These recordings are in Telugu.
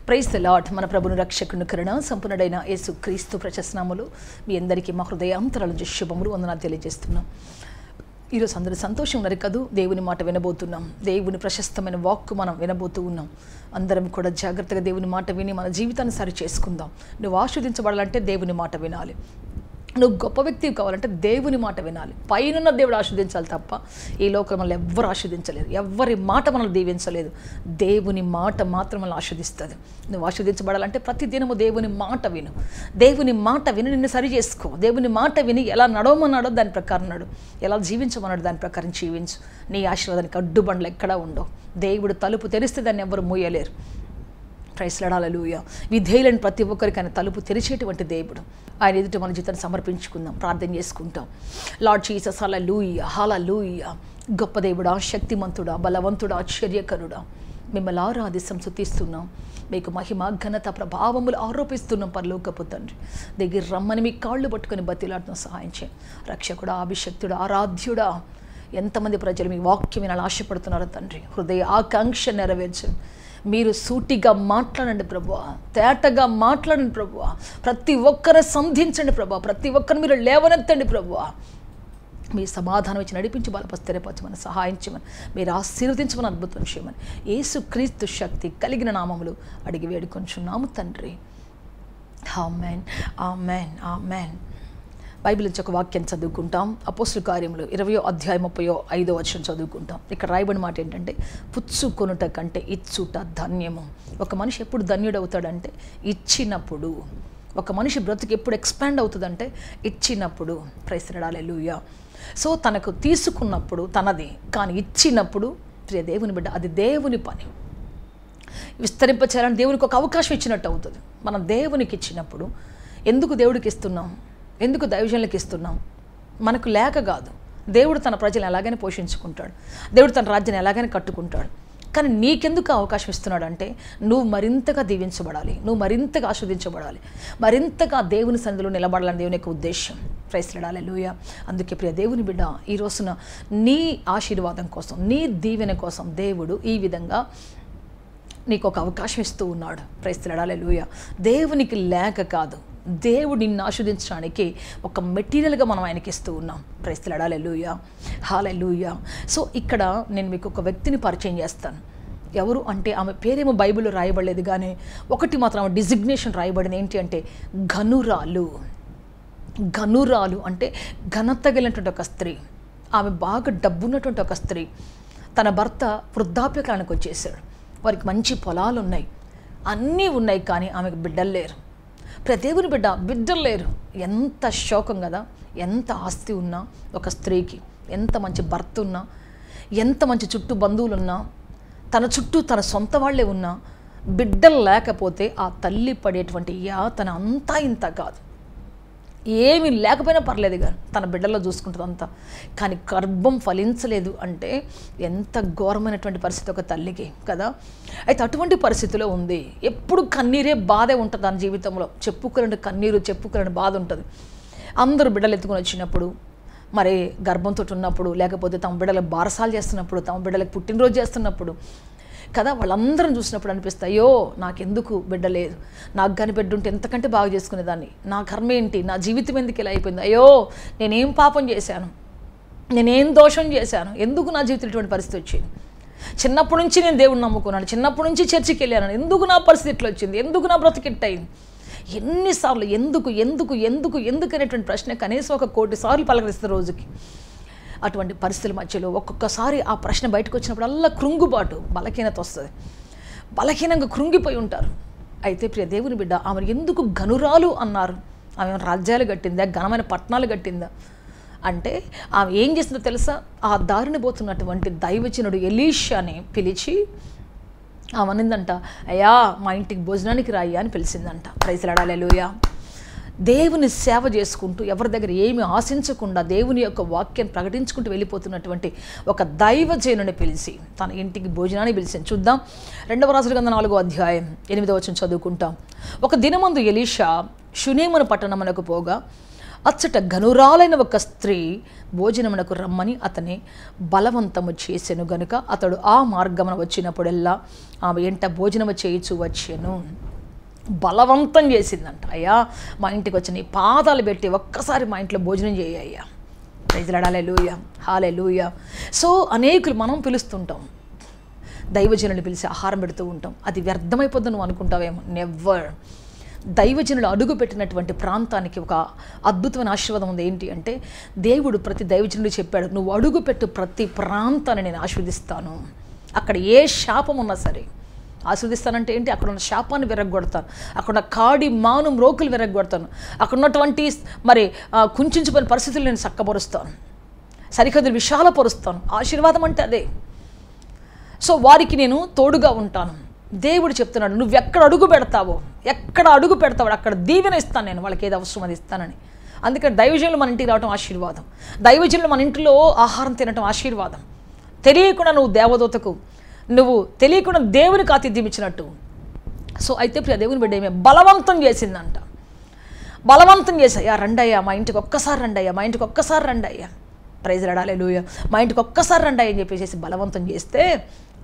Praise the lord. మన ప్రభుని రక్షకుని కరుణ సంపన్నుడైన యేసు క్రీస్తు ప్రశస్తనామములు మీ అందరికీ మా హృదయాంతరాల నుంచి శుభములు వందనాలు తెలియజేస్తున్నాం. ఈరోజు అందరూ సంతోషం ఉన్నారు కదూ. దేవుని మాట వినబోతున్నాం. దేవుని ప్రశస్తమైన వాక్కు మనం వినబోతూ ఉన్నాం. అందరం కూడా జాగ్రత్తగా దేవుని మాట విని మన జీవితాన్ని సరి చేసుకుందాం. నువ్వు ఆశీర్వదించబడాలంటే దేవుని మాట వినాలి. నువ్వు గొప్ప వ్యక్తివి కావాలంటే దేవుని మాట వినాలి. పైనున్న దేవుడు ఆశీర్వదించాలి తప్ప ఈ లోకం మనల్ని ఎవ్వరు ఆశీర్వదించలేరు. ఎవరి మాట మనల్ని దీవించలేదు. దేవుని మాట మాత్రం మనల్ని ఆశీర్వదిస్తుంది. నువ్వు ఆశీర్వదించబడాలంటే ప్రతి దినము దేవుని మాట విను. దేవుని మాట విని నిన్ను సరి చేసుకో. దేవుని మాట విని ఎలా నడవమన్నాడో దాని ప్రకారం నడు, ఎలా జీవించమన్నాడో దాని ప్రకారం జీవించు. నీ ఆశీర్వాదానికి అడ్డుబండ్లు ఎక్కడా ఉండవు. దేవుడు తలుపు తెరిస్తే దాన్ని ఎవరు మూయలేరు. Praise lord. హల్లెలూయా. విధేయులను ప్రతి ఒక్కరికి ఆయన తలుపు తెరిచేటువంటి దేవుడు. ఆయన ఎదుట మన జీవితాన్ని సమర్పించుకుందాం, ప్రార్థన చేసుకుంటాం. లార్డ్ జీసస్, హల్లెలూయా, హల్లెలూయా. గొప్ప దేవుడా, శక్తిమంతుడా, బలవంతుడా, ఆశ్చర్యకరుడా, మిమ్మల్ని ఆరాధిస్తాం, స్తుతిస్తున్నాం. మీకు మహిమ ఘనత ప్రభావములు ఆరోపిస్తున్నాం. పరలోకపు తండ్రి దగ్గర రమ్మని మీ కాళ్ళు పట్టుకొని బతిలాడుతున్న సహాయం చేయండి. రక్షకుడా, అభిషక్తుడా, ఆరాధ్యుడా, ఎంతమంది ప్రజలు మీ వాక్యం వినాలని ఆశపడుతున్నారో తండ్రి, హృదయ ఆకాంక్ష నెరవేర్చండి. మీరు సూటిగా మాట్లాడండి ప్రభువా, తేటగా మాట్లాడండి ప్రభువా. ప్రతి ఒక్కరు సంధించండి ప్రభువా. ప్రతి ఒక్కరు మీరు లేవనెత్తండి ప్రభువా. మీ సమాధానం ఇచ్చి నడిపించి బలపరిచి సహాయం చేయమని, మీరు ఆశీర్వదించమని, అద్భుతం చేయమని యేసు క్రీస్తు శక్తి కలిగిన నామములు అడిగి వేడుకొంచున్నాము తండ్రి. ఆమేన్, ఆమేన్, ఆమేన్. బైబిల్ నుంచి ఒక వాక్యం చదువుకుంటాం. అపోస్తుల కార్యములు 20వ అధ్యాయం 35వ వచనం చదువుకుంటాం. ఇక్కడ రాయబడిన మాట ఏంటంటే, పుచ్చుకొనుట కంటే ఇచ్చుట ధన్యము. ఒక మనిషి ఎప్పుడు ధన్యుడవుతాడంటే ఇచ్చినప్పుడు. ఒక మనిషి బ్రతుకు ఎప్పుడు ఎక్స్పాండ్ అవుతుందంటే ఇచ్చినప్పుడు. Praise the Lord. Hallelujah. So తనకు తీసుకున్నప్పుడు తనది, కానీ ఇచ్చినప్పుడు ప్రియ దేవుని బిడ్డ అది దేవుని పని. విస్తరింపచేయాలని దేవునికి ఒక అవకాశం ఇచ్చినట్టు అవుతుంది. మనం దేవునికి ఇచ్చినప్పుడు ఎందుకు దేవుడికి ఇస్తున్నాం, ఎందుకు దైవజనులకు ఇస్తున్నాం? మనకు లేక కాదు. దేవుడు తన ప్రజలను ఎలాగైనా పోషించుకుంటాడు. దేవుడు తన రాజ్యాన్ని ఎలాగైనా కట్టుకుంటాడు. కానీ నీకెందుకు అవకాశం ఇస్తున్నాడు అంటే నువ్వు మరింతగా దీవించబడాలి, నువ్వు మరింతగా ఆస్వాదించబడాలి, మరింతగా దేవుని సన్నిధిలో నిలబడాలని దేవుని యొక్క ఉద్దేశం. Praise the Lord. హల్లెలూయా. అందుకే ప్రియ దేవుని బిడ్డ, ఈ రోజున నీ ఆశీర్వాదం కోసం, నీ దీవెన కోసం దేవుడు ఈ విధంగా నీకు ఒక అవకాశం ఇస్తూ ఉన్నాడు. Praise the Lord. హల్లెలూయా. దేవునికి లేక కాదు, దేవుడు నిన్ను ఆశీర్వదించడానికి ఒక మెటీరియల్గా మనం ఆయనకి ఇస్తూ ఉన్నాం. Praise the Lord. Hallelujah, hallelujah. So ఇక్కడ నేను మీకు ఒక వ్యక్తిని పరిచయం చేస్తాను. ఎవరు అంటే ఆమె పేరేమో బైబిల్లో రాయబడలేదు, కానీ ఒకటి మాత్రం ఆమె డిజిగ్నేషన్ రాయబడింది. ఏంటి అంటే ఘనురాలు. ఘనురాలు అంటే ఘనత కలిగినటువంటి ఒక స్త్రీ. ఆమె బాగా డబ్బున్నటువంటి ఒక స్త్రీ. తన భర్త వృద్ధాప్యకాలానికి వచ్చేసాడు. వారికి మంచి పొలాలు ఉన్నాయి, అన్నీ ఉన్నాయి, కానీ ఆమెకు బిడ్డలు లేరు. ప్రియ దేవుని బిడ్డ, బిడ్డలు లేరు. ఎంత శోకం కదా. ఎంత ఆస్తి ఉన్నా ఒక స్త్రీకి, ఎంత మంచి భర్త ఉన్నా, ఎంత మంచి చుట్టూ బంధువులు ఉన్నా, తన చుట్టూ తన సొంత వాళ్ళే ఉన్నా, బిడ్డలు లేకపోతే ఆ తల్లి పడేటువంటి యాతన అంతా ఇంత కాదు. ఏమీ లేకపోయినా పర్లేదు కానీ తన బిడ్డల్లో చూసుకుంటుంది అంతా. కానీ గర్భం ఫలించలేదు అంటే ఎంత ఘోరమైనటువంటి పరిస్థితి ఒక తల్లికి కదా. అయితే అటువంటి పరిస్థితిలో ఉంది. ఎప్పుడు కన్నీరే బాధే ఉంటుంది తన జీవితంలో. చెప్పుకోలేని కన్నీరు, చెప్పుకోలేని బాధ ఉంటుంది. అందరూ బిడ్డలు ఎత్తుకొని వచ్చినప్పుడు, మరి గర్భంతో ఉన్నప్పుడు, లేకపోతే తమ బిడ్డలకు బారసాలు చేస్తున్నప్పుడు, తమ బిడ్డలకు పుట్టినరోజు చేస్తున్నప్పుడు కదా, వాళ్ళందరం చూసినప్పుడు అనిపిస్తాయి, అయ్యో నాకెందుకు బిడ్డ లేదు, నాకు కానీ బిడ్డ ఉంటే ఎంతకంటే బాగా చేసుకునేదాన్ని, నా కర్మ ఏంటి, నా జీవితం ఎందుకు ఇలా అయిపోయింది, అయ్యో నేనేం పాపం చేశాను, నేనేం దోషం చేశాను, ఎందుకు నా జీవితం ఇటువంటి పరిస్థితి వచ్చింది, చిన్నప్పటి నుంచి నేను దేవుడిని నమ్ముకున్నాను, చిన్నప్పటి నుంచి చర్చికి వెళ్ళాను, ఎందుకు నా పరిస్థితి ఇట్లా వచ్చింది, ఎందుకు నా బ్రతికిట్ అయింది, ఎన్నిసార్లు ఎందుకు ఎందుకు ఎందుకు ఎందుకు అనేటువంటి ప్రశ్న కనీసం 1,000,000 సార్లు పలకరిస్తారు రోజుకి. అటువంటి పరిస్థితుల మధ్యలో ఒక్కొక్కసారి ఆ ప్రశ్న బయటకు వచ్చినప్పుడు అల్లా కృంగుబాటు, బలహీనత వస్తుంది. బలహీనంగా కృంగిపోయి ఉంటారు. అయితే ప్రియ దేవుని బిడ్డ, ఆమె ఎందుకు ఘనురాలు అన్నారు? ఆమె రాజ్యాలు కట్టిందా, ఘనమైన పట్టణాలు కట్టిందా అంటే ఆమె ఏం చేసిందో తెలుసా? ఆ దారిని పోతున్నటువంటి దైవజనుడు ఎలీషాని పిలిచి ఆమె అనిందంట, అయ్యా మా ఇంటికి భోజనానికి రాయ్యా అని పిలిచిందంట. Praise the Lord. హల్లెలూయా. దేవుని సేవ చేసుకుంటూ, ఎవరి దగ్గర ఏమి ఆశించకుండా దేవుని యొక్క వాక్యాన్ని ప్రకటించుకుంటూ వెళ్ళిపోతున్నటువంటి ఒక దైవజనుని పిలిచి తన ఇంటికి భోజనాన్ని పిలిచింది. చూద్దాం. 2వ రాజుల గ్రంథం 4వ అధ్యాయం 8వ వచనం చదువుకుంటాం. ఒక దినమందు ఎలీషా షునేమును పట్టణమునకు పోగా అచ్చట ఘనురాలైన ఒక స్త్రీ భోజనమునకు రమ్మని అతని బలవంతము చేసెను గనుక అతడు ఆ మార్గమున వచ్చినప్పుడల్లా ఆమె ఎంట భోజనము చేయుచు వచ్చెను. బలవంతం చేసిందంట. అయ్యా మా ఇంటికి వచ్చి నీ పాదాలు పెట్టి ఒక్కసారి మా ఇంట్లో భోజనం చేయ్యా. Praise lord, hallelujah, hallelujah. So అనేకులు మనం పిలుస్తుంటాం, దైవజనులు పిలిచి ఆహారం పెడుతూ ఉంటాం. అది వ్యర్థమైపోద్దు నువ్వు అనుకుంటావేమో. నెవర్. దైవజనులు అడుగు పెట్టినటువంటి ప్రాంతానికి ఒక అద్భుతమైన ఆశీర్వాదం ఉంది. ఏంటి అంటే దేవుడు ప్రతి దైవజనుడు చెప్పాడు, నువ్వు అడుగు పెట్టు ప్రతి ప్రాంతాన్ని నేను ఆశీర్వదిస్తాను. అక్కడ ఏ శాపం ఉన్నా సరే ఆశీర్వదిస్తానంటే ఏంటి, అక్కడ ఉన్న శాపాన్ని విరగొడతాను, అక్కడ ఉన్న కాడి మాను మ్రోకులు విరగొడతాను, అక్కడ ఉన్నటువంటి మరి కుంచుకుపోయిన పరిస్థితులు నేను చక్కపరుస్తాను, సరిహద్దులు విశాలపరుస్తాను. ఆశీర్వాదం అంటే అదే. సో వారికి నేను తోడుగా ఉంటాను. దేవుడు చెప్తున్నాడు, నువ్వు ఎక్కడ అడుగు పెడతావో అక్కడ దీవెన ఇస్తాను నేను, వాళ్ళకి ఏది అవసరం అది ఇస్తానని. అందుకని దైవజనులు మన ఇంటికి రావడం ఆశీర్వాదం, దైవజనులు మన ఇంట్లో ఆహారం తినటం ఆశీర్వాదం. తెలియకుండా నువ్వు దేవదూతకు, నువ్వు తెలియకుండా దేవునికి ఆతిథ్యం ఇచ్చినట్టు. సో అయితే ప్రియ దేవుని బిడ్డ ఏమే బలవంతం చేసిందంట. బలవంతం చేసయ్యా, రండయ్యా మా ఇంటికి ఒక్కసారి రండయ్యా, మా ఇంటికి ఒక్కసారి రండయ్యా. ప్రైజ్ లార్డ్, హల్లెలూయా. మా ఇంటికి ఒక్కసారి రండి అని చెప్పేసి బలవంతం చేస్తే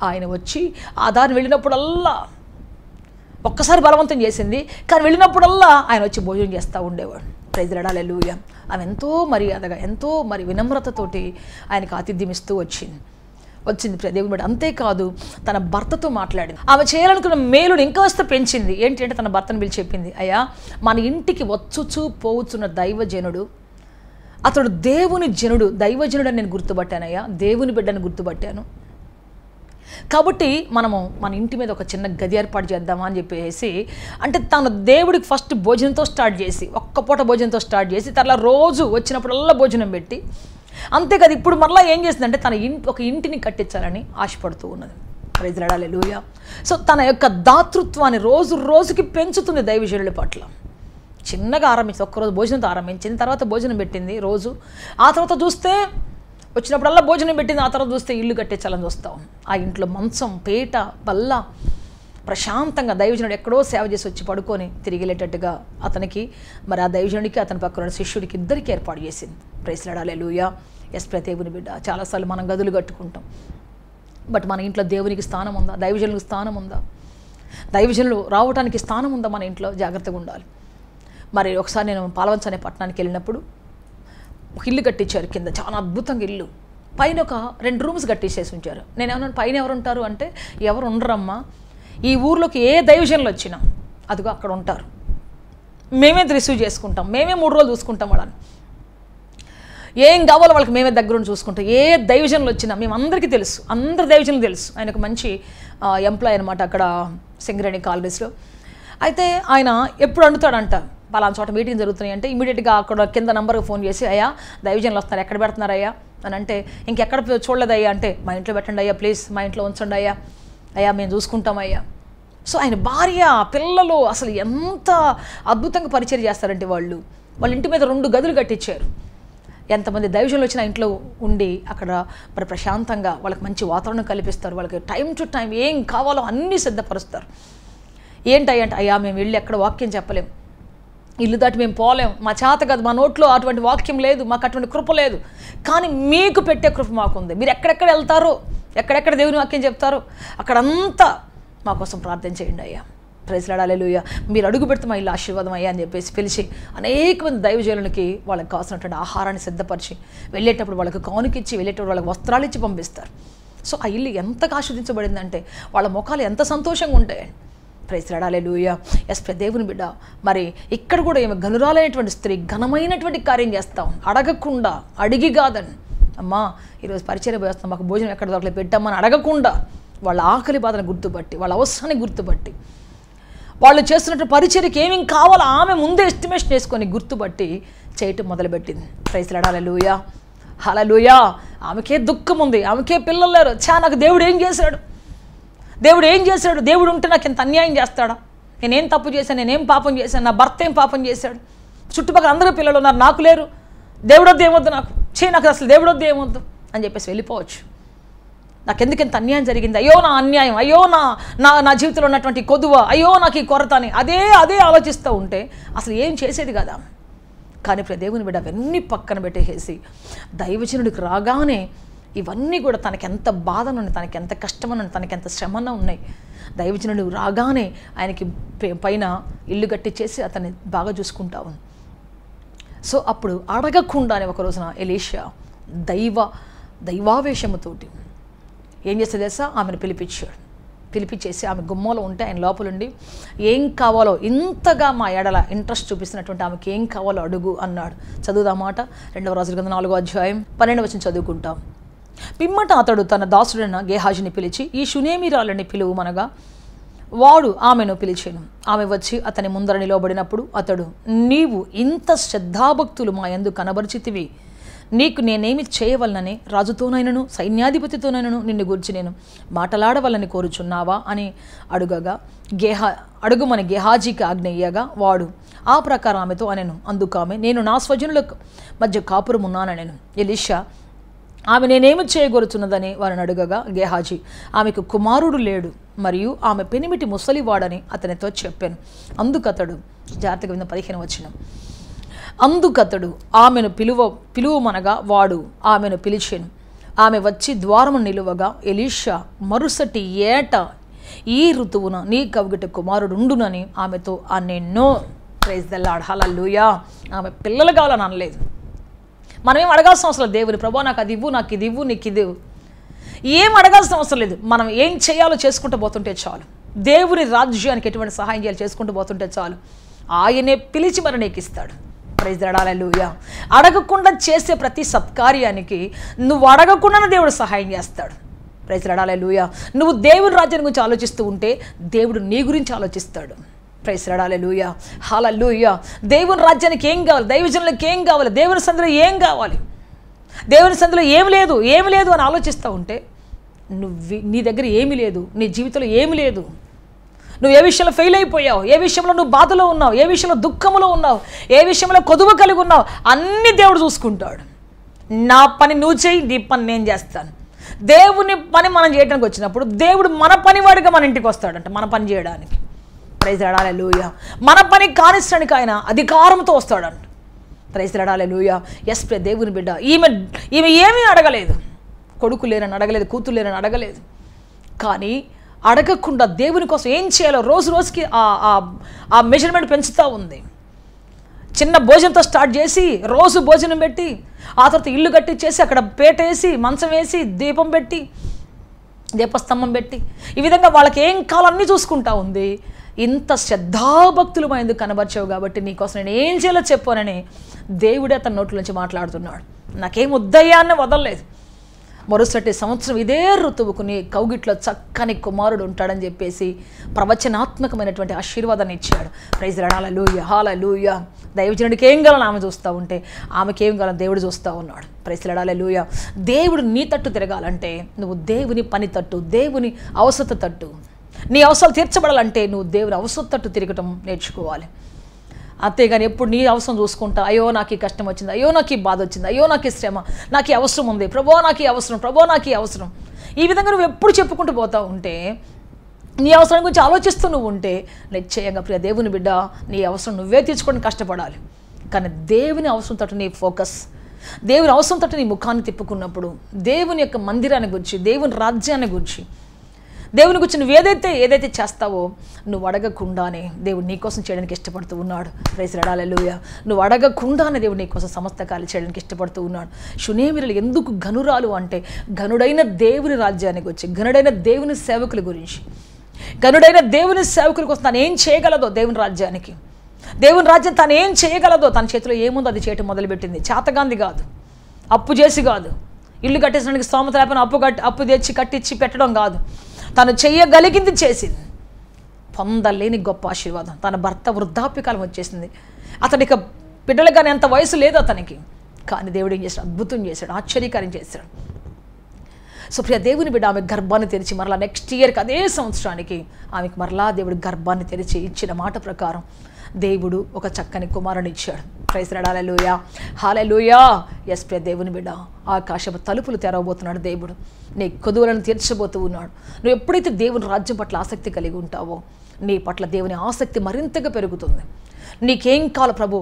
ఆయన వచ్చి ఆ దారిని వెళ్ళినప్పుడల్లా, ఒక్కసారి బలవంతం చేసింది కానీ వెళ్ళినప్పుడల్లా ఆయన వచ్చి భోజనం చేస్తూ ఉండేవాడు. ప్రైజ్ లార్డ్, హల్లెలూయా. ఆమె ఎంతో మర్యాదగా, ఎంతో మరి వినమ్రతతోటి ఆయనకు ఆతిథ్యం ఇస్తూ వచ్చింది దేవుని బిడ్డ. అంతేకాదు తన భర్తతో మాట్లాడింది. ఆమె చేయాలనుకున్న మేలుని ఇంకాస్త పెంచింది. ఏంటి అంటే తన భర్తను పిలిచి చెప్పింది, అయ్యా మన ఇంటికి వచ్చుచూ పోవుచున్న దైవజనుడు, అతడు దేవుని జనుడు, దైవజనుడు అని నేను గుర్తుపట్టానయ్యా, దేవుని బిడ్డను గుర్తుపట్టాను. కాబట్టి మనము మన ఇంటి మీద ఒక చిన్న గది ఏర్పాటు చేద్దామా అని చెప్పేసి, అంటే తను దేవుడికి ఫస్ట్ భోజనంతో స్టార్ట్ చేసి, ఒక్క పూట భోజనంతో స్టార్ట్ చేసి తర్వాత రోజు వచ్చినప్పుడల్లా భోజనం పెట్టి, అంతేకాదు ఇప్పుడు మరలా ఏం చేసిందంటే తన ఒక ఇంటిని కట్టించాలని ఆశపడుతూ ఉన్నది. Praise lord, hallelujah. సో తన యొక్క దాతృత్వాన్ని రోజు రోజుకి పెంచుతుంది దైవజనుల పట్ల. చిన్నగా ఆరంభించింది, ఒక్కరోజు భోజనంతో ఆరంభించింది, తర్వాత భోజనం పెట్టింది రోజు. ఆ తర్వాత చూస్తే వచ్చినప్పుడల్లా భోజనం పెట్టింది, ఆ తర్వాత చూస్తే ఇల్లు కట్టించాలని చూస్తాం. ఆ ఇంట్లో మంచం, పీట, బల్ల ప్రశాంతంగా దైవజనుడు ఎక్కడో సేవ చేసి వచ్చి పడుకొని తిరిగి వెళ్ళేటట్టుగా అతనికి, మరి ఆ దైవజనుడికి అతని పక్కన శిష్యుడికి ఇద్దరికి ఏర్పాటు చేసింది. Praise lord, hallelujah. ఎస్ దేవుని బిడ్డ, చాలాసార్లు మనం గదులు కట్టుకుంటాం, బట్ మన ఇంట్లో దేవునికి స్థానం ఉందా, దైవజనులకు స్థానం ఉందా, దైవజనులు రావడానికి స్థానం ఉందా మన ఇంట్లో? జాగ్రత్తగా ఉండాలి. మరి ఒకసారి నేను పాలవంచ అనే పట్టణానికి వెళ్ళినప్పుడు ఒక ఇల్లు కట్టించారు కింద, చాలా అద్భుతంగా ఇల్లు. పైన ఒక 2 రూమ్స్ కట్టించేసి ఉంచారు. నేను ఏమన్నా పైన ఎవరు ఉంటారు అంటే, ఎవరు ఉండరమ్మా, ఈ ఊర్లోకి ఏ దైవజనులు వచ్చినా అదిగో అక్కడ ఉంటారు, మేమే రిసీవ్ చేసుకుంటాం, మేమే 3 రోజులు చూసుకుంటాం వాళ్ళని, ఏం కావాలో వాళ్ళకి మేమే దగ్గరుండి చూసుకుంటాం. ఏ దైవజనులు వచ్చినా మేము అందరికీ తెలుసు, అందరు దైవజనులు తెలుసు. ఆయన ఒక మంచి ఎంప్లాయ్ అనమాట అక్కడ సింగరేణి కాలనీస్లో. అయితే ఆయన ఎప్పుడు అడుగుతాడంట, పలానా చోట మీటింగ్ జరుగుతున్నాయి అంటే ఇమీడియట్గా అక్కడ కింద నంబర్కి ఫోన్ చేసి, అయ్యా దైవజనులు వస్తున్నారు, ఎక్కడ పెడుతున్నారయ్యా అని అంటే, ఇంకెక్కడ చూడలేదయ్యా అంటే, మా ఇంట్లో పెట్టండి అయ్యా, ప్లీజ్ మా ఇంట్లో ఉంచండి అయ్యా, అయ్యా మేము చూసుకుంటామయ్యా. సో ఆయన భార్య, పిల్లలు అసలు ఎంత అద్భుతంగా పరిచయం చేస్తారంటే వాళ్ళ ఇంటి మీద 2 గదులు కట్టించారు. ఎంతమంది దైవజనులు వచ్చినా ఇంట్లో ఉండి అక్కడ మరి ప్రశాంతంగా వాళ్ళకి మంచి వాతావరణం కల్పిస్తారు. వాళ్ళకి టైం టు టైం ఏం కావాలో అన్నీ సిద్ధపరుస్తారు. ఏంటయ్యా అంటే, అయ్యా మేము వెళ్ళి ఎక్కడ వాక్యం చెప్పలేం, ఇల్లు దాటి మేము పోలేం, మా చేత కాదు, మా నోట్లో అటువంటి వాక్యం లేదు, మాకు అటువంటి కృప లేదు, కానీ మీకు పెట్టే కృప మాకుంది. మీరు ఎక్కడెక్కడ వెళ్తారో, ఎక్కడెక్కడ దేవుని వాక్యం చెప్తారో అక్కడంతా మా కోసం ప్రార్థన చేయండి అయ్యా. ప్రైజ్ లార్డ్, హల్లెలూయా. మీరు అడుగు పెడితే మా ఇల్లు ఆశీర్వాదం అయ్యా అని చెప్పేసి పిలిచి అనేక మంది దైవజనులకి వాళ్ళకి కావాల్సినటువంటి ఆహారాన్ని సిద్ధపరిచి వెళ్ళేటప్పుడు వాళ్ళకి కానుకిచ్చి, వెళ్ళేటప్పుడు వాళ్ళకి వస్త్రాలు ఇచ్చి పంపిస్తారు. సో ఆ ఇల్లు ఎంతగా ఆస్వాదించబడిందంటే వాళ్ళ ముఖాలు ఎంత సంతోషంగా ఉంటాయండి. Praise lord, hallelujah. ఎస్ దేవుని బిడ్డ, మరి ఇక్కడ కూడా ఏమి ఘనురాలైనటువంటి స్త్రీ ఘనమైనటువంటి కార్యం చేస్తాం, అడగకుండా, అడిగి కాదని, అమ్మా ఈరోజు పరిచర్య పోస్తాం, మాకు భోజనం ఎక్కడ దొరకలేదు పెట్టామని అడగకుండా, వాళ్ళ ఆకలి బాధను గుర్తుపట్టి, వాళ్ళ అవసరాన్ని గుర్తుపట్టి, వాళ్ళు చేస్తున్నట్టు పరిచర్యకి ఏమేమి కావాలో ఆమె ముందే ఎస్టిమేషన్ వేసుకొని గుర్తుపట్టి చేయటం మొదలుపెట్టింది. ప్రైజ్ లార్డ్, హల్లెలూయా, హల్లెలూయా. ఆమెకే దుఃఖం ఉంది, ఆమెకే పిల్లలు లేరు. నాకు దేవుడు ఏం చేశాడు, దేవుడు ఉంటే నాకు ఎంత అన్యాయం చేస్తాడా, నేనేం తప్పు చేశాను, నేనేం పాపం చేశాను, నా భర్త ఏం పాపం చేశాడు, చుట్టుపక్కల అందరూ పిల్లలు ఉన్నారు, నాకు లేరు, దేవుడొద్దు ఏమొద్దు, నాకు అసలు దేవుడొద్దు ఏమొద్దు అని చెప్పేసి వెళ్ళిపోవచ్చు. నాకెందుకు ఎంత అన్యాయం జరిగింది, అయ్యో నా అన్యాయం, అయ్యో నా జీవితంలో ఉన్నటువంటి కొదువ, అయ్యో నాకు ఈ కొరత అని అదే ఆలోచిస్తూ ఉంటే అసలు ఏం చేసేది కదా. కానీ ప్రియ దేవుని బిడ్డ అవన్నీ పక్కన పెట్టేసి దైవజనుడికి రాగానే ఇవన్నీ కూడా తనకెంత బాధనున్నాయి, తనకెంత కష్టమని, తనకెంత శ్రమన ఉన్నాయి. దైవజనుడు రాగానే ఆయనకి పైన ఇల్లు కట్టించేసి అతన్ని బాగా చూసుకుంటా ఉంది. సో అప్పుడు అడగకుండానే ఒక రోజున ఎలీషా దైవావేశముతోటి ఏం చేస్తే తెలుసా, ఆమెను పిలిపించేసి ఆమె గుమ్మలో ఉంటే ఆయన లోపలుండి ఏం కావాలో, ఇంతగా మా ఎడల ఇంట్రెస్ట్ చూపిస్తున్నటువంటి ఆమెకి ఏం కావాలో అడుగు అన్నాడు. చదువుదామాట 2వ రాజుల గ్రంథం 4వ అధ్యాయం 12వ వచనం చదువుకుంటాం. పిమ్మట అతడు తన దాసుడైన గేహాజీని పిలిచి, ఈ షునేమిరాలని పిలువమనగా వాడు ఆమెను పిలిచాను. ఆమె వచ్చి అతని ముందర నిలవబడినప్పుడు అతడు, నీవు ఇంత శ్రద్ధాభక్తులు మా యందు కనబరిచితివి, నీకు నేనేమి చేయవలనని రాజుతోనైనను సైన్యాధిపతితోనైనను నిన్ను గురించి నేను మాట్లాడవలని కోరుచున్నావా అని అడుగగా అడుగుమని గేహాజీకి ఆజ్ఞయ్యగా వాడు ఆ ప్రకారం ఆమెతో అనెను. అందుకామె, నేను నా స్వజనుల మధ్య కాపురం ఉన్నాననెను. ఎలీషా ఆమె నేనేమి చేయగోరుచున్నదని వారిని అడుగగా గేహాజీ, ఆమెకు కుమారుడు లేడు మరియు ఆమె పెనిమిటి ముసలివాడని అతనితో చెప్పాను. అందుకతడు జాగ్రత్తగా విన్న 15వ వచనం. అందుకతడు ఆమెను పిలువమనగా వాడు ఆమెను పిలిచాను. ఆమె వచ్చి ద్వారము నిలువగా ఎలీషా, మరుసటి ఏట ఈ ఋతువున నీ కవిగిట కుమారుడు ఉండునని ఆమెతో అనెను. ప్రైజ్ ద లార్డ్, హల్లెలూయా. ఆమె పిల్లలు కావాలని అనలేదు. మనం ఏం అడగాల్సిన అవసరం లేదు. దేవుని ప్రభా నాకు అది ఇవ్వు, నాకు ఇది ఇవ్వు, నీకు ఇది ఏం అడగాల్సిన అవసరం లేదు. మనం ఏం చేయాలో చేసుకుంటూ పోతుంటే చాలు. దేవుని రాజ్యానికి ఎటువంటి సహాయం చేయాలి చేసుకుంటూ పోతుంటే చాలు. ఆయనే పిలిచి మరి నీకు ఇస్తాడు. ప్రైజ్ ద లార్డ్, హల్లెలూయా. అడగకుండా చేసే ప్రతి సత్కార్యానికి నువ్వు అడగకుండానే దేవుడు సహాయం చేస్తాడు. ప్రైజ్ ద లార్డ్, హల్లెలూయా. నువ్వు దేవుని రాజ్యాన్ని గురించి ఆలోచిస్తూ ఉంటే దేవుడు నీ గురించి ఆలోచిస్తాడు. ప్రైజ్ ద లార్డ్, హల్లెలూయా, హల్లెలూయా. దేవుని రాజ్యానికి ఏం కావాలి, దైవజనులకు ఏం కావాలి, దేవుని సందులో ఏం కావాలి, దేవుని సందులో ఏమి లేదు అని ఆలోచిస్తూ ఉంటే నీ దగ్గర ఏమీ లేదు, నీ జీవితంలో ఏమీ లేదు. నువ్వు ఏ విషయంలో ఫెయిల్ అయిపోయావు, ఏ విషయంలో నువ్వు బాధలో ఉన్నావు, ఏ విషయంలో దుఃఖంలో ఉన్నావు, ఏ విషయంలో కొదువ కలిగి ఉన్నావు, అన్నీ దేవుడు చూసుకుంటాడు. నా పని నువ్వు చేయి, నీ పని నేను చేస్తాను. దేవుని పని మనం చేయడానికి వచ్చినప్పుడు దేవుడు మన పనివాడిగా మన ఇంటికి వస్తాడంట, మన పని చేయడానికి. Praise the Lord, hallelujah. మన పని కానిస్తానికి ఆయన అధికారంతో వస్తాడంట. Praise the Lord, hallelujah. Yes ప్రియ దేవుని బిడ్డ, ఈమె ఏమీ అడగలేదు. కొడుకు లేరని అడగలేదు, కూతురు లేరని అడగలేదు. కానీ అడగకుండా దేవుని కోసం ఏం చేయాలో రోజు రోజుకి ఆ మెజర్మెంట్ పెంచుతూ ఉంది. చిన్న భోజనంతో స్టార్ట్ చేసి రోజు భోజనం పెట్టి, ఆ తర్వాత ఇల్లు కట్టించేసి అక్కడ పేట వేసి మంచం వేసి దీపం పెట్టి దీపస్తంభం పెట్టి ఈ విధంగా వాళ్ళకి ఏం కావాలన్నీ చూసుకుంటా ఉంది. ఇంత శ్రద్ధాభక్తులు మా ఎందుకు కనబర్చావు కాబట్టి నీకోసం నేను ఏం చేయాలో చెప్పానని దేవుడే తన నోట్ల నుంచి మాట్లాడుతున్నాడు. నాకేం వద్దయ్యా అని వదలలేదు. మరుసటి సంవత్సరం ఇదే ఋతువుకు నీ కౌగిట్లో చక్కని కుమారుడు ఉంటాడని చెప్పేసి ప్రవచనాత్మకమైనటువంటి ఆశీర్వాదాన్ని ఇచ్చాడు. ప్రైజ్ ద లార్డ్, హల్లెలూయా, హల్లెలూయా. దైవజనుడికి ఏం కావాలని ఆమె చూస్తూ ఉంటే ఆమెకి ఏం కావాలని దేవుడు చూస్తూ ఉన్నాడు. ప్రైజ్ ద లార్డ్, హల్లెలూయా. దేవుడు నీ తట్టు తిరగాలంటే నువ్వు దేవుని పని తట్టు, దేవుని అవసరత తట్టు, నీ అవసరాలు తీర్చబడాలంటే నువ్వు దేవుని అవసరం తట్టు తిరగటం నేర్చుకోవాలి. అంతేగాని ఎప్పుడు నీ అవసరం చూసుకుంటా, అయ్యో నాకు ఈ కష్టం వచ్చింది, అయ్యో నాకు ఈ బాధ వచ్చింది, అయ్యో నాకు ఈ శ్రమ, నాకు ఈ అవసరం ఉంది, ప్రభో నాకు ఈ అవసరం, ప్రభో నాకు ఈ అవసరం, ఈ విధంగా నువ్వు ఎప్పుడు చెప్పుకుంటూ పోతూ ఉంటే, నీ అవసరం గురించి ఆలోచిస్తూ నువ్వు ఉంటే నిశ్చయంగా ప్రియ దేవుని బిడ్డ నీ అవసరం నువ్వే తీర్చుకొని కష్టపడాలి. కానీ దేవుని అవసరం తట్టు నీ ఫోకస్, దేవుని అవసరం తట్టు నీ ముఖాన్ని తిప్పుకున్నప్పుడు దేవుని యొక్క మందిరాన్ని గురించి, దేవుని రాజ్యాన్ని గురించి, దేవుని గురించి నువ్వు ఏదైతే చేస్తావో నువ్వు అడగకుండానే దేవుడు నీకోసం చేయడానికి ఇష్టపడుతూ ఉన్నాడు. ప్రైజ్ ద లార్డ్, హల్లెలూయా. నువ్వు అడగకుండానే దేవుడు నీకోసం సమస్త కార్యాలు చేయడానికి ఇష్టపడుతూ ఉన్నాడు. షునేమిరులు ఎందుకు ఘనురాలు అంటే ఘనుడైన దేవుని రాజ్యానికి వచ్చి, ఘనుడైన దేవుని సేవకుల గురించి, ఘనుడైన దేవుని సేవకుల కోసం తను ఏం చేయగలదో, దేవుని రాజ్యం తను ఏం చేయగలదో, తన చేతిలో ఏముందో అది చేయటం మొదలుపెట్టింది. చేతగాంది కాదు, అప్పు చేసి కాదు, ఇల్లు కట్టించడానికి స్తోమత లేకపోయినా అప్పు తెచ్చి కట్టించి పెట్టడం కాదు, తను చెయ్యగలిగింది చేసింది. పొందలేని గొప్ప ఆశీర్వాదం. తన భర్త వృద్ధాప్యకాలం వచ్చేసింది, అతనికి బిడ్డలు కానీ అంత వయసు లేదు అతనికి. కానీ దేవుడు ఏం చేశాడు? అద్భుతం చేశాడు, ఆశ్చర్యకార్యం చేశాడు. సో ప్రియ దేవుని బిడ్డ ఆమె గర్భాన్ని తెరిచి మరలా నెక్స్ట్ ఇయర్కి అదే సంవత్సరానికి ఆమెకు మరలా దేవుడు గర్భాన్ని తెరిచి ఇచ్చిన మాట ప్రకారం దేవుడు ఒక చక్కని కుమారుని ఇచ్చాడు. Praise the Lord, hallelujah, hallelujah. Yes ప్రియ దేవుని బిడ్డ, ఆకాశపు తలుపులు తెరవబోతున్నాడు దేవుడు. నీ కొదువులను తీర్చబోతూ ఉన్నాడు. నువ్వు ఎప్పుడైతే దేవుని రాజ్యం పట్ల ఆసక్తి కలిగి ఉంటావో నీ పట్ల దేవుని ఆసక్తి మరింతగా పెరుగుతుంది. నీకేం కావాలి ప్రభు,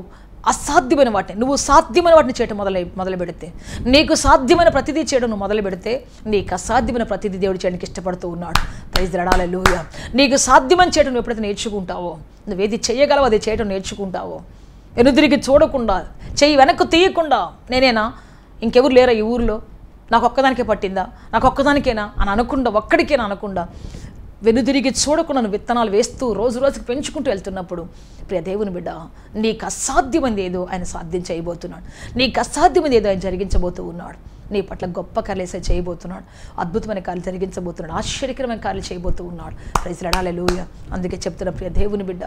అసాధ్యమైన వాటిని నువ్వు సాధ్యమైన వాటిని చేయడం మొదలు పెడితే, నీకు సాధ్యమైన ప్రతిదీ చేయడం నువ్వు మొదలు పెడితే, నీకు అసాధ్యమైన ప్రతిదీ దేవుడు చేయడానికి ఇష్టపడుతూ ఉన్నాడు. ప్రైజ్ ది లార్డ్, హల్లెలూయా. నీకు సాధ్యమని చేయడం నువ్వు ఎప్పుడైతే నేర్చుకుంటావో, నువ్వేది చేయగలవో అది చేయడం నేర్చుకుంటావో, వెనుదిరిగి చూడకుండా, చెయ్యి వెనక్కు తీయకుండా, నేనేనా, ఇంకెవరు లేరా ఈ ఊరిలో, నాకు ఒక్కదానికే పట్టిందా, నాకు ఒక్కదానికేనా అని అనకుండా, ఒక్కడికేనా అనకుండా, వెనుదిరిగి చూడకుండా నువ్వు విత్తనాలు వేస్తూ రోజు రోజుకి పెంచుకుంటూ వెళ్తున్నప్పుడు, ప్రియ దేవుని బిడ్డ, నీకు అసాధ్యమైంది ఏదో ఆయన సాధ్యం చేయబోతున్నాడు. నీకు అసాధ్యమైంది ఏదో ఆయన జరిగించబోతూ ఉన్నాడు. నీ పట్ల గొప్ప కార్యాలు చేయబోతున్నాడు. అద్భుతమైన కార్యాలు జరిగించబోతున్నాడు. ఆశ్చర్యకరమైన కార్యాలు చేయబోతూ ఉన్నాడు. Praise the Lord, hallelujah. అందుకే చెప్తున్న ప్రియ దేవుని బిడ్డ,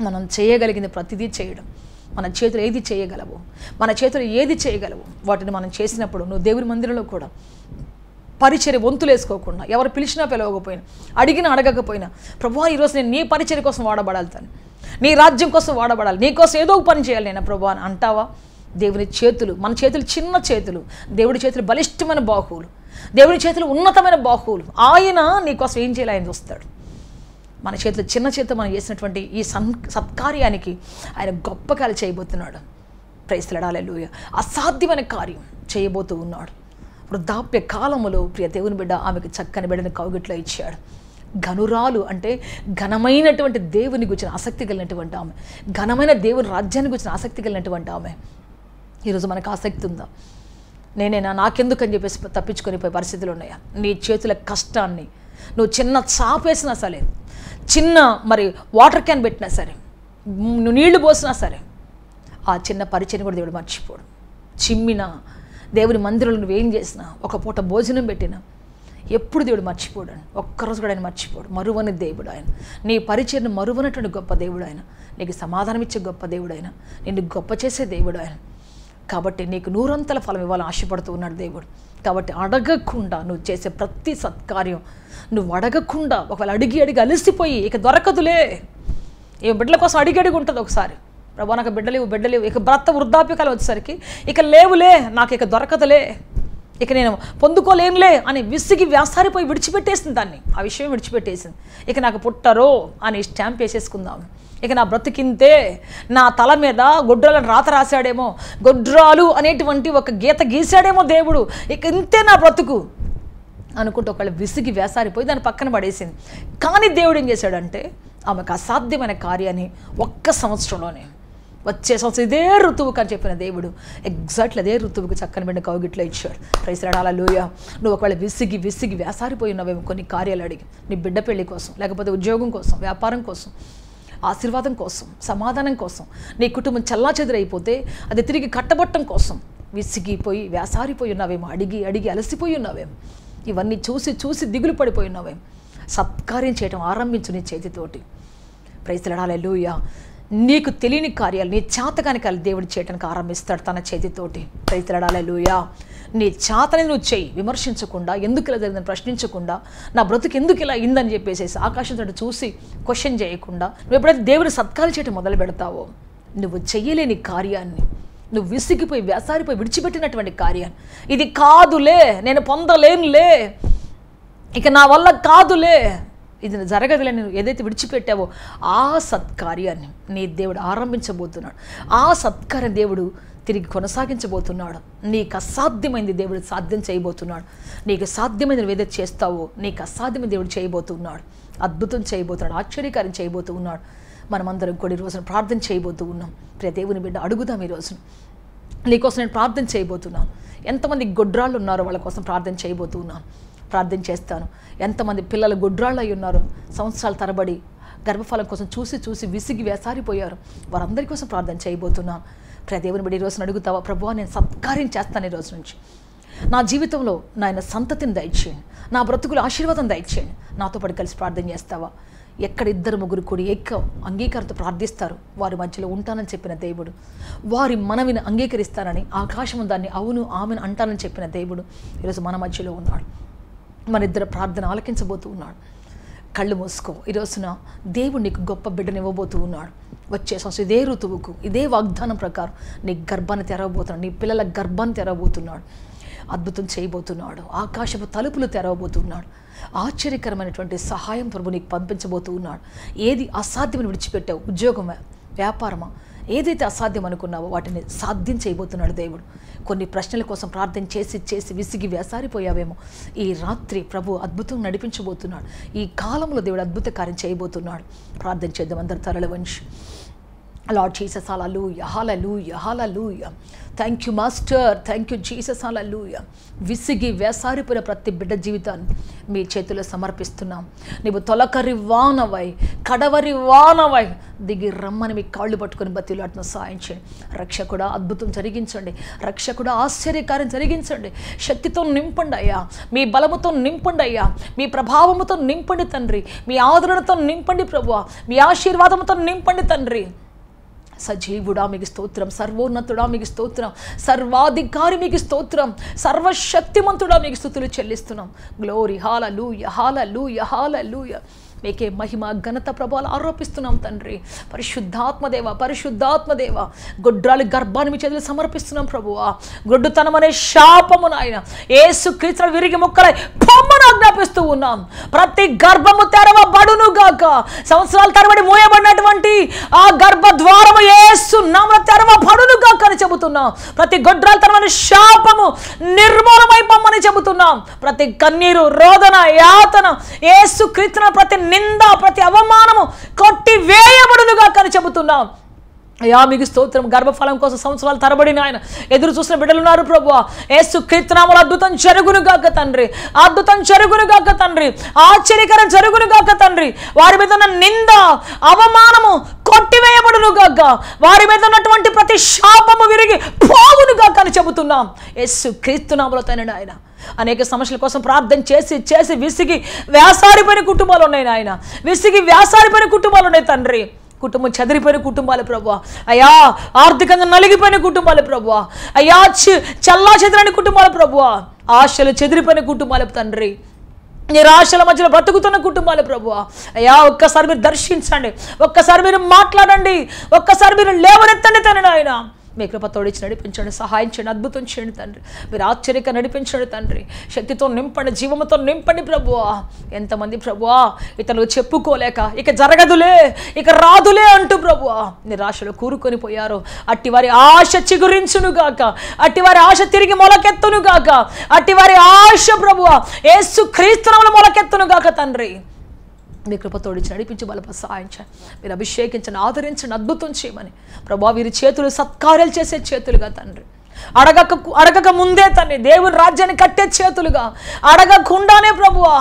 మనం చేయగలిగింది ప్రతిదీ చేయడం. మన చేతులు ఏది చేయగలవు, మన చేతులు ఏది చేయగలవు, వాటిని మనం చేసినప్పుడు నువ్వు దేవుని మందిరంలో కూడా పరిచర్య వంతులు వేసుకోకుండా, ఎవరు పిలిచినా పిలవకపోయినా, అడిగినా అడగకపోయినా, ప్రభువా ఈరోజు నేను నీ పరిచర్య కోసం వాడబడాలి, నీ రాజ్యం కోసం వాడబడాలి, నీ కోసం ఏదో ఒక పని చేయాలి నేను ప్రభువా అని అంటావా? దేవుని చేతులు, మన చేతులు చిన్న చేతులు, దేవుడి చేతులు బలిష్టమైన బాహువులు, దేవుని చేతులు ఉన్నతమైన బాహువులు. ఆయన నీ కోసం ఏం చేయాలి ఆయన చూస్తాడు. మన చేతులు చిన్న చేతులు మనం చేసినటువంటి ఈ సత్కార్యానికి ఆయన గొప్ప కార్యాలు చేయబోతున్నాడు. ప్రైజ్ ది లార్డ్, హల్లెలూయా. అసాధ్యమైన కార్యం చేయబోతూ ఉన్నాడు. వృద్ధాప్య కాలములో ప్రియ దేవుని బిడ్డ ఆమెకు చక్కని బిడ్డని కౌగిట్లో ఇచ్చాడు. ఘనురాలు అంటే ఘనమైనటువంటి దేవుని గురించిన ఆసక్తి కలిగినటువంటి ఆమె, ఘనమైన దేవుని రాజ్యాన్ని గురించిన ఆసక్తి కలిగినటువంటి ఆమె. ఈరోజు మనకు ఆసక్తి ఉందా? నేనేనా, నాకెందుకు అని చెప్పేసి తప్పించుకొని పోయే పరిస్థితులు ఉన్నాయా? నీ చేతుల కష్టాన్ని నువ్వు చిన్న చాపేసినా సరే, చిన్న వాటర్ క్యాన్ పెట్టినా సరే, నువ్వు నీళ్లు పోసినా సరే, ఆ చిన్న పరిచయం కూడా దేవుడు మర్చిపోడు. చిమ్మిన దేవుని మందిరంలో నువ్వేం చేసినా, ఒక పూట భోజనం పెట్టినా, ఎప్పుడు దేవుడు మర్చిపోడు. ఒక్కరోజు కూడా ఆయన మర్చిపోడు. మరువని దేవుడు ఆయన. నీ పరిచయను మరువనటువంటి గొప్ప దేవుడు ఆయన. నీకు సమాధానం ఇచ్చే గొప్ప దేవుడు ఆయన. నిన్ను గొప్ప చేసే దేవుడు ఆయన. కాబట్టి నీకు నూరంతల ఫలం ఇవ్వాలని ఆశపడుతూ ఉన్నాడు దేవుడు. కాబట్టి అడగకుండా నువ్వు చేసే ప్రతి సత్కార్యం, నువ్వు అడగకుండా, ఒకవేళ అడిగి అలసిపోయి ఇక దొరకదులే, ఏ బిడ్డల కోసం అడిగి ఉంటుంది ఒకసారి, ప్రభా నాకు బిడ్డలేవు, ఇక భర్త వృద్ధాప్యకాలం వచ్చేసరికి ఇక లేవులే, నాకు ఇక దొరకదులే, ఇక నేను పొందుకోలేనులే అని విసిగి వ్యాసారిపోయి విడిచిపెట్టేసింది దాన్ని, ఆ విషయం విడిచిపెట్టేసింది. ఇక నాకు పుట్టరో అని స్టాంప్ వేసేసుకుందాం, ఇక నా బ్రతికింతే, నా తల మీద గొడ్రాలను రాత రాశాడేమో, గొడ్రాలు అనేటువంటి ఒక గీత గీశాడేమో దేవుడు, ఇక ఇంతే నా బ్రతుకు అనుకుంటూ ఒకళ్ళు విసిగి వేసారిపోయి దాన్ని పక్కన పడేసింది. కానీ దేవుడు ఏం చేశాడంటే ఆమెకు అసాధ్యమైన కార్యాన్ని ఒక్క సంవత్సరంలోనే, వచ్చే సంవత్సరం ఇదే ఋతువుకు అని చెప్పిన దేవుడు ఎగ్జాక్ట్లీ అదే ఋతువుకు చక్కని బిడ్డ కౌగిట్లో ఇచ్చాడు. ప్రైజ్ ది లార్డ్, హల్లెలూయా. నువ్వు ఒకవేళ విసిగి వేసారిపోయి ఉన్నావేమో కొన్ని కార్యాలు అడిగి, నీ బిడ్డ పెళ్లి కోసం, లేకపోతే ఉద్యోగం కోసం, వ్యాపారం కోసం, ఆశీర్వాదం కోసం, సమాధానం కోసం, నీ కుటుంబం చల్లాచెదురైపోతే అది తిరిగి కట్టబట్టం కోసం విసిగిపోయి వేసారిపోయి ఉన్నావేమో, అడిగి అలసిపోయి ఉన్నావేమో, ఇవన్నీ చూసి దిగులు పడిపోయి ఉన్నావేమో, సత్కార్యం చేయడం ఆరంభించు నీ చేతితోటి. ప్రైజ్ ది లార్డ్, హల్లెలూయా. నీకు తెలియని కార్యాలు, నీ చేతకాని కార్యాలు దేవుడు చేయడానికి ఆరంభిస్తాడు తన చేతితోటి. ప్రైజ్ ది లార్డ్, హల్లెలూయా. నీ చేతని నువ్వు చెయ్యి, విమర్శించకుండా, ఎందుకు ఇలా జరిగిందని ప్రశ్నించకుండా, నా బ్రతుకు ఎందుకు ఇలా అయిందని చెప్పేసి ఆకాశంతో చూసి క్వశ్చన్ చేయకుండా, నువ్వు ఎప్పుడైతే దేవుని సత్కార్యం చేయడం మొదలు పెడతావో, నువ్వు చెయ్యలేని కార్యాన్ని, నువ్వు విసిగిపోయి వేసారిపోయి విడిచిపెట్టినటువంటి కార్యాన్ని, ఇది కాదులే, నేను పొందలేనులే, ఇక నా వల్ల కాదులే, ఇది జరగదులే, నేను ఏదైతే విడిచిపెట్టావో ఆ సత్కార్యాన్ని నీ దేవుడు ఆరంభించబోతున్నాడు. ఆ సత్కార్యం దేవుడు తిరిగి కొనసాగించబోతున్నాడు. నీకు అసాధ్యమైంది దేవుడు సాధ్యం చేయబోతున్నాడు. నీకు సాధ్యమైనది నువ్వు ఏదైతే చేస్తావో నీకు అసాధ్యమైన దేవుడు చేయబోతున్నాడు. అద్భుతం చేయబోతున్నాడు, ఆశ్చర్యకార్యం చేయబోతూ ఉన్నాడు. మనమందరం కూడా ఈ రోజున ప్రార్థన చేయబోతూ ఉన్నాం. ప్రియ దేవుని బిడ్డ, అడుగుదాం ఈ రోజున, నీకోసం నేను ప్రార్థన చేయబోతున్నాను. ఎంతమంది గొడ్రాళ్ళు ఉన్నారో వాళ్ళ కోసం ప్రార్థన చేయబోతున్నాను, ప్రార్థన చేస్తాను. ఎంతమంది పిల్లలు గొడ్రాళ్ళు అయి ఉన్నారో, సంవత్సరాల తరబడి గర్భఫలం కోసం చూసి విసిగి వేసారిపోయారు, వారందరి కోసం ప్రార్థన చేయబోతున్నాను. ప్రియ దేవుని బిడ్డ, ఈ రోజున అడుగుతావా, ప్రభువా నేను సత్కార్యం చేస్తాను, ఈ రోజు నుంచి నా జీవితంలో నాయన సంతతిని దయచేయండి, నా బ్రతుకులు ఆశీర్వాదం దయచేయండి, నాతో పాటు కలిసి ప్రార్థన చేస్తావా? ఎక్కడ 2-3 కూడి అంగీకారంతో ప్రార్థిస్తారు వారి మధ్యలో ఉంటానని చెప్పిన దేవుడు, వారి మనవిని అంగీకరిస్తానని ఆకాశం దాన్ని అవును ఆమెను అంటానని చెప్పిన దేవుడు ఈరోజు మన మధ్యలో ఉన్నాడు. మన ఇద్దరు ప్రార్థన ఆలకించబోతూ ఉన్నాడు. కళ్ళు మూసుకో. ఈ రోజున దేవుడు నీకు గొప్ప బిడ్డను ఇవ్వబోతూ ఉన్నాడు. వచ్చే సంవత్సరం ఇదే ఋతువుకు ఇదే వాగ్దానం ప్రకారం నీ గర్భాన్ని తెరవబోతున్నాడు, నీ పిల్లల గర్భాన్ని తెరవబోతున్నాడు, అద్భుతం చేయబోతున్నాడు, ఆకాశపు తలుపులు తెరవబోతున్నాడు, ఆశ్చర్యకరమైనటువంటి సహాయం ప్రభు నీకు పంపించబోతూ ఉన్నాడు. ఏది అసాధ్యమని విడిచిపెట్టావు, ఉద్యోగమా, వ్యాపారమా, ఏదైతే అసాధ్యం అనుకున్నావో వాటిని సాధ్యం చేయబోతున్నాడు దేవుడు. కొన్ని ప్రశ్నల కోసం ప్రార్థన చేసి చేసి విసిగి వేసారిపోయావేమో, ఈ రాత్రి ప్రభు అద్భుతం నడిపించబోతున్నాడు. ఈ కాలంలో దేవుడు అద్భుత కార్యం చేయబోతున్నాడు. ప్రార్థన చేద్దాం అందరు తరలి వంచి. Lord Jesus, hallelujah, hallelujah, hallelujah. Thank you master, thank you Jesus, hallelujah. విసిగి వేసారిపోయిన ప్రతి బిడ్డ జీవితాన్ని మీ చేతుల్లో సమర్పిస్తున్నాం. నీవు తొలకరి వానవై కడవరి వానవై దిగి రమ్మని మీ కాళ్ళు పట్టుకొని బతిలాడుతున్న సాయం చేయండి. రక్షకుడా అద్భుతం జరిగించండి, రక్షకుడా ఆశ్చర్యకార్యం జరిగించండి. శక్తితో నింపండి అయ్యా, మీ బలముతో నింపండి అయ్యా, మీ ప్రభావముతో నింపండి తండ్రి, మీ ఆదరణతో నింపండి ప్రభువా, మీ ఆశీర్వాదంతో నింపండి తండ్రి. సజీవుడా మీకు స్తోత్రం, సర్వోన్నతుడా మీకు స్తోత్రం, సర్వాధికారి మీకు స్తోత్రం, సర్వశక్తిమంతుడా మీకు స్తుతులు చెల్లిస్తున్నాం. గ్లోరీ, హల్లెలూయా, హల్లెలూయా, హల్లెలూయా. మీకే మహిమ ఘనత ప్రభావాలు ఆరోపిస్తున్నాం తండ్రి. పరిశుద్ధాత్మదేవ, పరిశుద్ధాత్మదేవ, గొడ్రాలి గర్భాన్ని మీ చేతులు సమర్పిస్తున్నాం ప్రభువా. గొడ్డుతనం అనే శాపము నాయన యేసుక్రీస్తు విరిగి ముక్కలై పొమ్మను ఆజ్ఞాపిస్తూ ఉన్నాం. ప్రతి గర్భము తెరవబడును గాక. సంవత్సరాల తరబడి మూయబడినటువంటి ఆ గర్భ ద్వారము యేసు నామమున తెరవబడును గాక అని చెబుతున్నాం. ప్రతి గొడ్రాల తరమైన శాపము నిర్మూలమై పొమ్మని చెబుతున్నాం. ప్రతి కన్నీరు, రోదన, యాతన యేసుక్రీస్తు ప్రతి నింద, ప్రతి అవమానము కొట్టి వేయబడునుగా అని చెబుతున్నాం. అయ్యా మీకు స్తోత్రం. గర్భఫలం కోసం సంవత్సరాలు తరబడి ఆయన ఎదురు చూసిన బిడ్డలున్నారు ప్రభువా. యేసుక్రీస్తు నామములో అద్భుతం జరుగునుగాక తండ్రి, అద్భుతం జరుగునుగాక తండ్రి, ఆశ్చర్యకరం జరుగునుగాక తండ్రి. వారి మీద ఉన్న నింద, అవమానము కొట్టివేయబడునుగాక, వారి మీద ఉన్నటువంటి ప్రతి శాపము విరిగి పోవునుగాక అని చెబుతున్నాం. యేసుక్రీస్తు నామములో తండ్రి ఆయన అనేక సమస్యల కోసం ప్రార్థన చేసి చేసి విసిగి వేసారిపోయిన కుటుంబాలు ఉన్నాయి నాయన, విసిగి వేసారిపోయిన కుటుంబాలు ఉన్నాయి తండ్రి. కుటుంబం చెదిరిపోయిన కుటుంబాలు ప్రభువా. అయ్యా ఆర్థికంగా నలిగిపోయిన కుటుంబాలు ప్రభువా. అయ్యా చల్లా చెదిరని కుటుంబాలు ప్రభువా. ఆశలు చెదిరిపోయిన కుటుంబాలు తండ్రి. నిరాశల మధ్యలో బ్రతుకుతున్న కుటుంబాలు ప్రభువా. అయ్యా ఒక్కసారి మీరు దర్శించండి, ఒక్కసారి మీరు మాట్లాడండి, ఒక్కసారి మీరు లేవనెత్తండి తండ్రి నాయన. మీ కృప తోడిచి నడిపించండి, సహాయం చేయండి, అద్భుతం చేయండి తండ్రి. మీరు ఆశ్చర్యక నడిపించండి తండ్రి. శక్తితో నింపండి, జీవముతో నింపండి ప్రభువా. ఎంతమంది ప్రభువా ఇతను చెప్పుకోలేక ఇక జరగదులే, ఇక రాదులే అంటూ ప్రభువా నిరాశలో కూరుకొని పోయారు. అట్టివారి ఆశ చిగురించునుగాక, అట్టివారి ఆశ తిరిగి మొలకెత్తునుగాక, అట్టివారి ఆశ ప్రభువా యేసుక్రీస్తు నామములో మొలకెత్తునుగాక తండ్రి. మీ కృపతోడిచి నడిపించి బలప సహాయం చేయండి. మీరు అభిషేకించండి, ఆదరించండి, అద్భుతం చేయమని ప్రభువా. వీరి చేతులు సత్కార్యాలు చేసే చేతులుగా తండ్రి, అడగక ముందే తండ్రి దేవుని రాజ్యాన్ని కట్టే చేతులుగా, అడగకుండానే ప్రభువా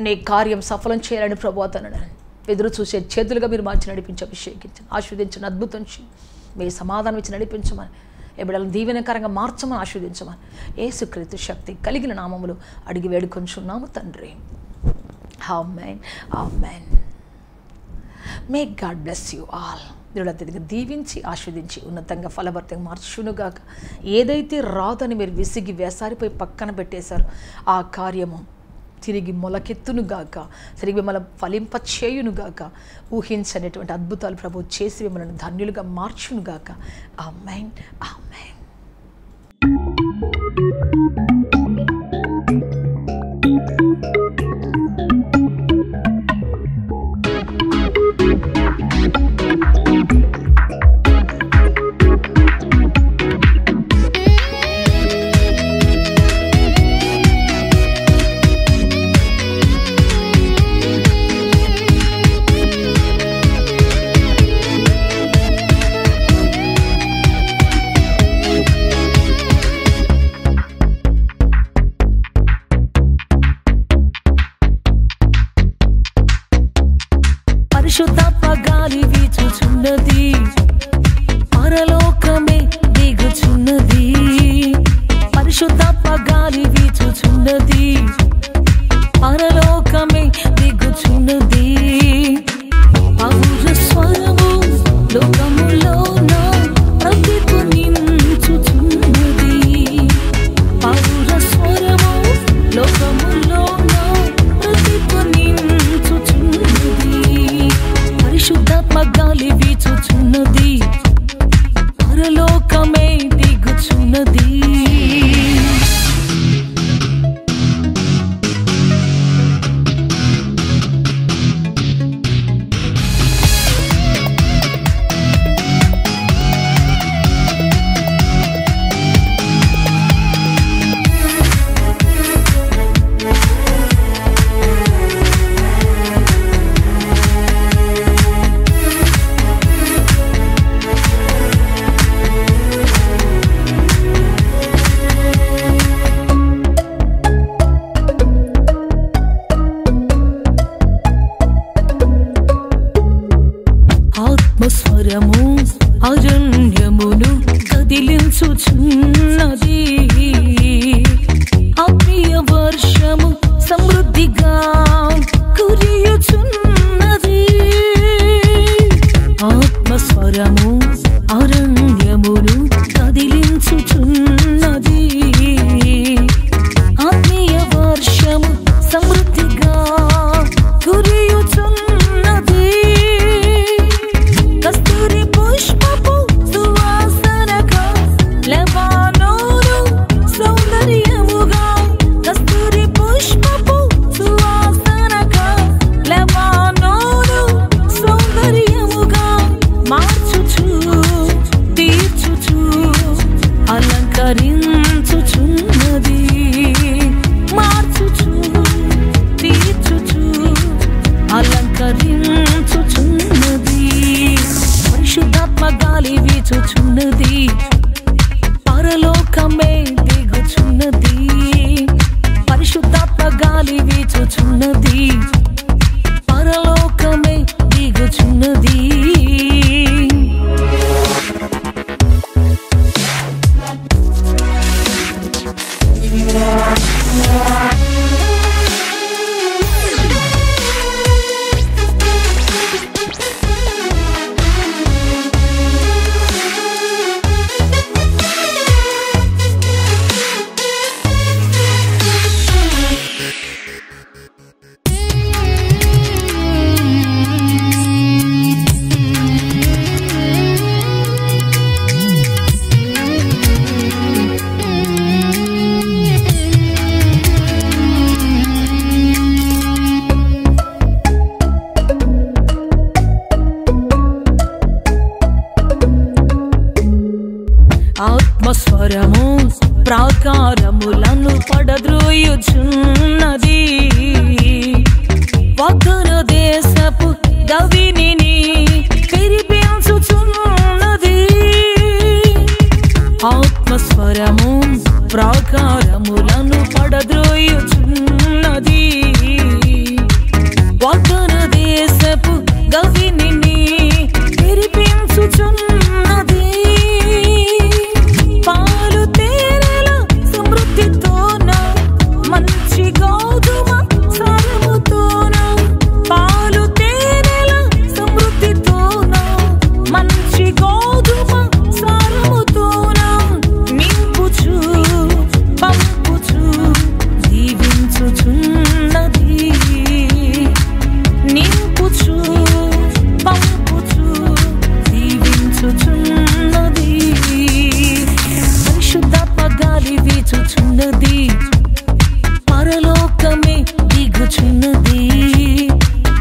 నీ కార్యం సఫలం చేయాలని ప్రభువా తండ్రి ఎదురు చూసే చేతులుగా మీరు మార్చి నడిపించి అభిషేకించండి, ఆశీర్వదించండి, అద్భుతం చేయండి. మీ సమాధానం ఇచ్చి నడిపించమని, ఏ బిడ్డలను దీవెనకరంగా మార్చమని ఆశీర్వదించమని యేసుక్రీస్తు శక్తి కలిగిన నామములు అడిగి వేడుకొంచున్నాము తండ్రి. Amen, amen. May God bless you all. దేవుడు అత్యధికంగా దీవించి ఆస్వాదించి ఉన్నతంగా ఫలభరితంగా మార్చునుగాక. ఏదైతే రాదని మీరు విసిగి వేసారిపోయి పక్కన పెట్టేశారో ఆ కార్యము తిరిగి మొలకెత్తునుగాక, తిరిగి మిమ్మల్ని ఫలింపచేయునుగాక. ఊహించనేటువంటి అద్భుతాలు ప్రభు చేసి మిమ్మల్ని ధన్యులుగా మార్చునుగాక. ఆమేన్, ఆమేన్. పరిశుద్ధాత్మ గాలి వీచుచున్నది, పరలోకమే దిగుచున్నది. పరిశుద్ధాత్మ గాలి వీచుచున్నది, పరలోకమే దిగుచున్నది. పౌర స్వరము లోకములోన ప్రతిధ్వనించుచున్నది. పౌర స్వరము లోకములోన ప్రతిధ్వనించుచున్నది. పరిశుద్ధాత్మ గాలి వీచుచున్నది, పరలోకమే దిగుచున్నది. ఆత్మస్వరము అరణ్యమును కదిలించుచున్నది. ఆత్మీయ వర్షము సమృద్ధిగా కురియుచున్నది. ఆత్మస్వరము అరణ్యమును కదిలించుచున్నది. ఆత్మీయ వర్షము సమృద్ధిగా కురియుచున్నది. కస్తూరి పుష్పపు సువాసనగా లెబానోను సౌందర్యముగా, కస్తూరి పుష్పపు సువాసనగా లెబానోను సౌందర్యముగా మార్చుచు తీర్చుచు అలంకరించుచున్నది. మార్చుచు తీర్చుచు అలంకరించుచున్నది. పరిశుద్ధాత్మ గాలి వీచుచున్నది. పరలోకమే దిగుచున్నది. పరిశుద్ధాత్మ గాలి వీచుచున్నది. పరలోకమే దిగుచున్నది. ఆత్మస్వరము ప్రాకారములను పడద్రోయుచున్నది. వాగ్దాన దేశపు గవినిని పెరిపించుచున్నది. ఆత్మస్వరము ప్రాకారములను పడద్రోయుచున్నది. వాగ్దాన దేశపు గవినిని పెరిపించుచున్నది. పాలు తేనెల సమృద్ధితోన మంచి గోధుమ సారముతోన, పాలు తేనెల సమృద్ధితోన మంచి గోధుమ సారముతోన నింపుచు పంపుచు దీవించుచున్నది. నింపుచు పంపుచు దీవించుచున్నది. పరిశుద్ధాత్మ గాలి వీచుచున్నది. పరలోకమే దిగుచున్నది.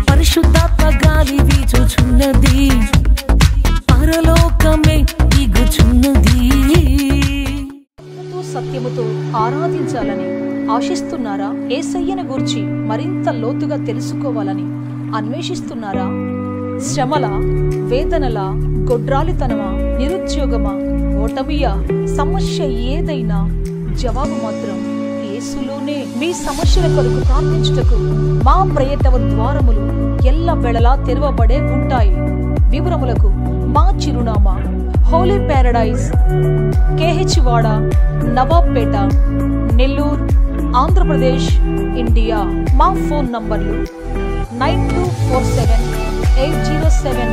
పరిశుద్ధాత్మ గాలి వీచుచున్నది. పరలోకమే దిగుచున్నది. సత్యముతో ఆరాధించాలని ఆశిస్తున్నారా? యేసయ్యను గూర్చి మరింత లోతుగా తెలుసుకోవాలని అన్వేషిస్తున్నారా? శ్రమల, వేదనల, గొడ్రాలితనమా, నిరుద్యోగమా, ఓటమియా, సమస్య ఏదైనా జవాబు మాత్రం యేసులోనే. మీ సమస్యల కొరకు ప్రార్థించుటకు మా ప్రేయటవ ద్వారములు ఎల్ల వేళలా తెరవబడే ఉంటాయి. వివరములకు మా చిరునామా హోలీ ప్యారడైజ్, కేహెచ్ వాడ, నవాబ్పేట, నెల్లూరు, ఆంధ్రప్రదేశ్, ఇండియా. మా ఫోన్ నంబర్లు 9247 807